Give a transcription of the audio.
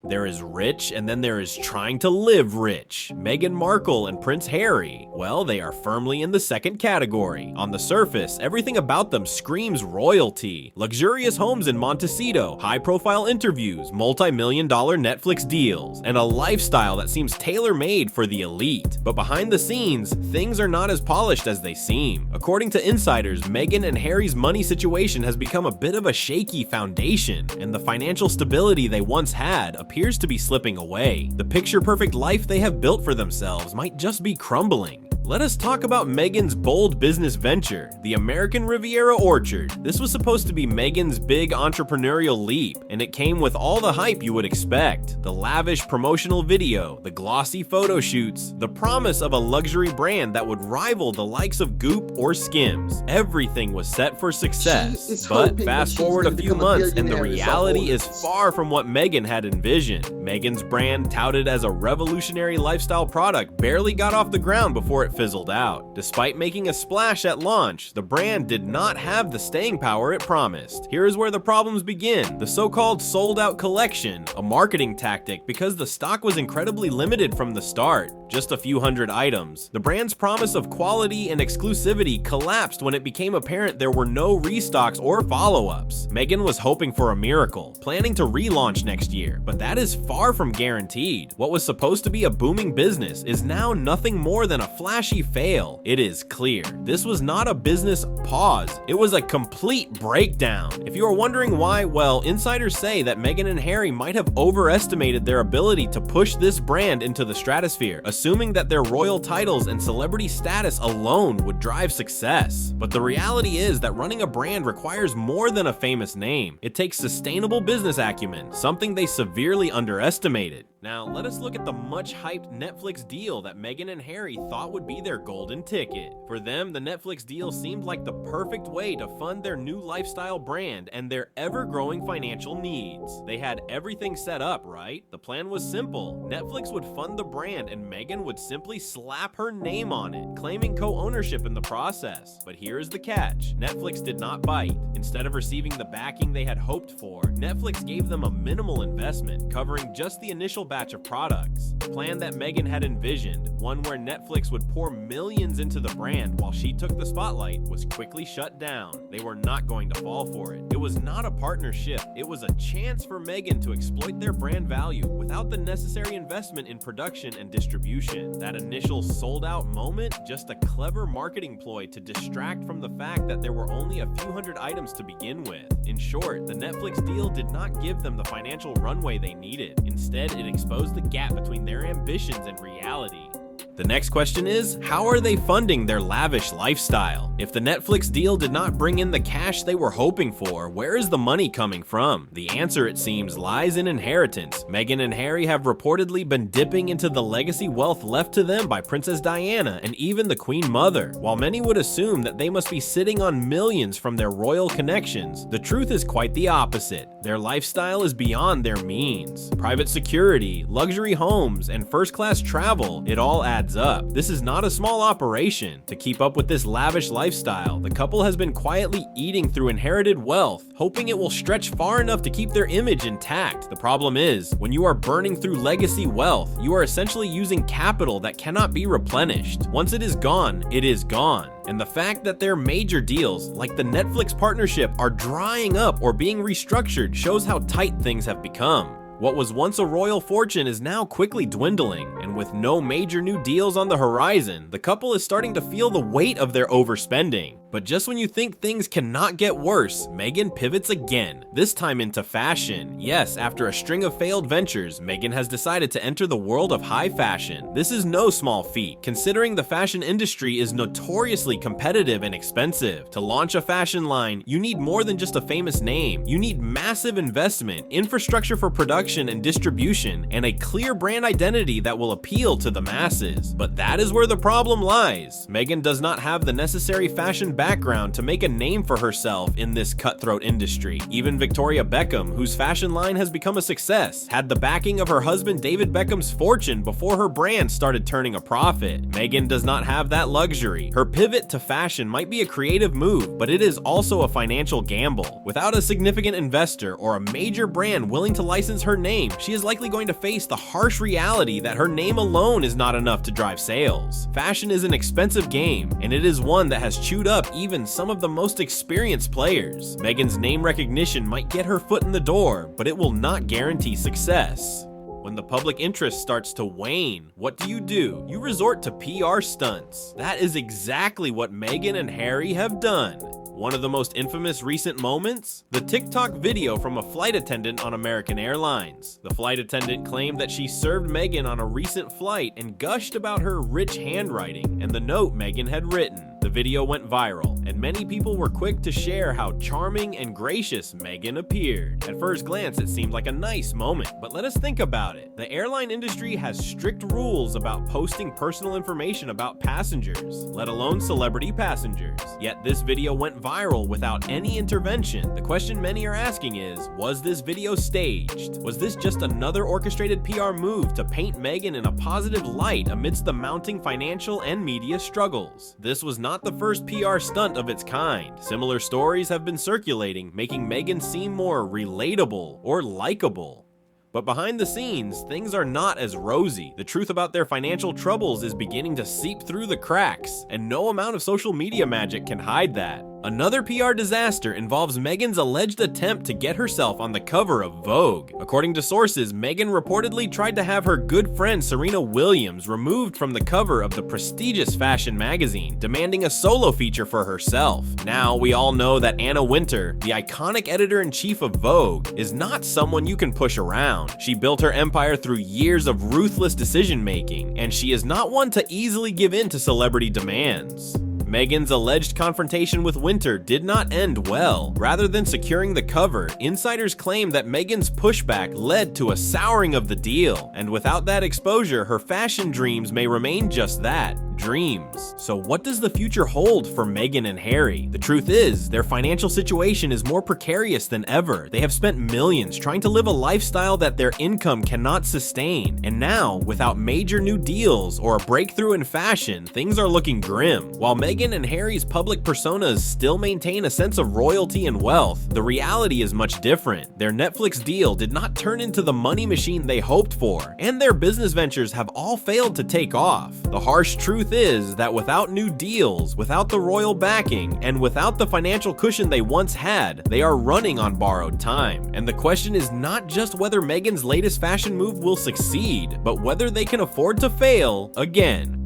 There is rich, and then there is trying to live rich. Meghan Markle and Prince Harry, well, they are firmly in the second category. On the surface, everything about them screams royalty. Luxurious homes in Montecito, high-profile interviews, multi-million-dollar Netflix deals, and a lifestyle that seems tailor-made for the elite. But behind the scenes, things are not as polished as they seem. According to insiders, Meghan and Harry's money situation has become a bit of a shaky foundation, and the financial stability they once had appears to be slipping away. The picture-perfect life they have built for themselves might just be crumbling. Let us talk about Meghan's bold business venture, the American Riviera Orchard. This was supposed to be Meghan's big entrepreneurial leap, and it came with all the hype you would expect. The lavish promotional video, the glossy photo shoots, the promise of a luxury brand that would rival the likes of Goop or Skims. Everything was set for success. But fast forward a few months and the reality is far from what Meghan had envisioned. Meghan's brand, touted as a revolutionary lifestyle product, barely got off the ground before it fizzled out. Despite making a splash at launch, the brand did not have the staying power it promised. Here is where the problems begin. The so-called sold-out collection, a marketing tactic because the stock was incredibly limited from the start, just a few hundred items. The brand's promise of quality and exclusivity collapsed when it became apparent there were no restocks or follow-ups. Meghan was hoping for a miracle, planning to relaunch next year, but that is far from guaranteed. What was supposed to be a booming business is now nothing more than a flashy fail. It is clear this was not a business pause, it was a complete breakdown. If you are wondering why, well, insiders say that Meghan and Harry might have overestimated their ability to push this brand into the stratosphere, assuming that their royal titles and celebrity status alone would drive success. But the reality is that running a brand requires more than a famous name. It takes sustainable business acumen, something they severely underestimated. Now, let us look at the much-hyped Netflix deal that Meghan and Harry thought would be their golden ticket. For them, the Netflix deal seemed like the perfect way to fund their new lifestyle brand and their ever-growing financial needs. They had everything set up, right? The plan was simple. Netflix would fund the brand and Meghan would simply slap her name on it, claiming co-ownership in the process. But here is the catch. Netflix did not bite. Instead of receiving the backing they had hoped for, Netflix gave them a minimal investment, covering just the initial batch of products. The plan that Meghan had envisioned, one where Netflix would pour millions into the brand while she took the spotlight, was quickly shut down. They were not going to fall for it. It was not a partnership, it was a chance for Meghan to exploit their brand value without the necessary investment in production and distribution. That initial sold-out moment, just a clever marketing ploy to distract from the fact that there were only a few hundred items to begin with. In short, the Netflix deal did not give them the financial runway they needed. Instead, it exposed the gap between their ambitions and reality. The next question is, how are they funding their lavish lifestyle? If the Netflix deal did not bring in the cash they were hoping for, where is the money coming from? The answer, it seems, lies in inheritance. Meghan and Harry have reportedly been dipping into the legacy wealth left to them by Princess Diana and even the Queen Mother. While many would assume that they must be sitting on millions from their royal connections, the truth is quite the opposite. Their lifestyle is beyond their means. Private security, luxury homes, and first-class travel, it all adds up. This is not a small operation. To keep up with this lavish lifestyle, the couple has been quietly eating through inherited wealth, hoping it will stretch far enough to keep their image intact. The problem is, when you are burning through legacy wealth, you are essentially using capital that cannot be replenished. Once it is gone, it is gone. And the fact that their major deals, like the Netflix partnership, are drying up or being restructured shows how tight things have become. What was once a royal fortune is now quickly dwindling, and with no major new deals on the horizon, the couple is starting to feel the weight of their overspending. But just when you think things cannot get worse, Meghan pivots again, this time into fashion. Yes, after a string of failed ventures, Meghan has decided to enter the world of high fashion. This is no small feat, considering the fashion industry is notoriously competitive and expensive. To launch a fashion line, you need more than just a famous name. You need massive investment, infrastructure for production and distribution, and a clear brand identity that will appeal to the masses. But that is where the problem lies. Meghan does not have the necessary fashion background to make a name for herself in this cutthroat industry. Even Victoria Beckham, whose fashion line has become a success, had the backing of her husband David Beckham's fortune before her brand started turning a profit. Meghan does not have that luxury. Her pivot to fashion might be a creative move, but it is also a financial gamble. Without a significant investor or a major brand willing to license her name, she is likely going to face the harsh reality that her name alone is not enough to drive sales. Fashion is an expensive game, and it is one that has chewed up even some of the most experienced players. Meghan's name recognition might get her foot in the door, but it will not guarantee success. When the public interest starts to wane, what do? You resort to PR stunts. That is exactly what Meghan and Harry have done. One of the most infamous recent moments? The TikTok video from a flight attendant on American Airlines. The flight attendant claimed that she served Meghan on a recent flight and gushed about her rich handwriting and the note Meghan had written. The video went viral, and many people were quick to share how charming and gracious Meghan appeared. At first glance, it seemed like a nice moment, but let us think about it. The airline industry has strict rules about posting personal information about passengers, let alone celebrity passengers. Yet this video went viral without any intervention. The question many are asking is, was this video staged? Was this just another orchestrated PR move to paint Meghan in a positive light amidst the mounting financial and media struggles? This was not the first PR stunt of its kind. Similar stories have been circulating, making Meghan seem more relatable or likable. But behind the scenes, things are not as rosy. The truth about their financial troubles is beginning to seep through the cracks, and no amount of social media magic can hide that. Another PR disaster involves Meghan's alleged attempt to get herself on the cover of Vogue. According to sources, Meghan reportedly tried to have her good friend Serena Williams removed from the cover of the prestigious fashion magazine, demanding a solo feature for herself. Now, we all know that Anna Wintour, the iconic editor-in-chief of Vogue, is not someone you can push around. She built her empire through years of ruthless decision-making, and she is not one to easily give in to celebrity demands. Meghan's alleged confrontation with Wintour did not end well. Rather than securing the cover, insiders claim that Meghan's pushback led to a souring of the deal, and without that exposure, her fashion dreams may remain just that, dreams. So what does the future hold for Meghan and Harry? The truth is, their financial situation is more precarious than ever. They have spent millions trying to live a lifestyle that their income cannot sustain, and now, without major new deals or a breakthrough in fashion, things are looking grim. While Meghan and Harry's public personas still maintain a sense of royalty and wealth, the reality is much different. Their Netflix deal did not turn into the money machine they hoped for, and their business ventures have all failed to take off. The harsh truth is that without new deals, without the royal backing, and without the financial cushion they once had, they are running on borrowed time. And the question is not just whether Meghan's latest fashion move will succeed, but whether they can afford to fail again.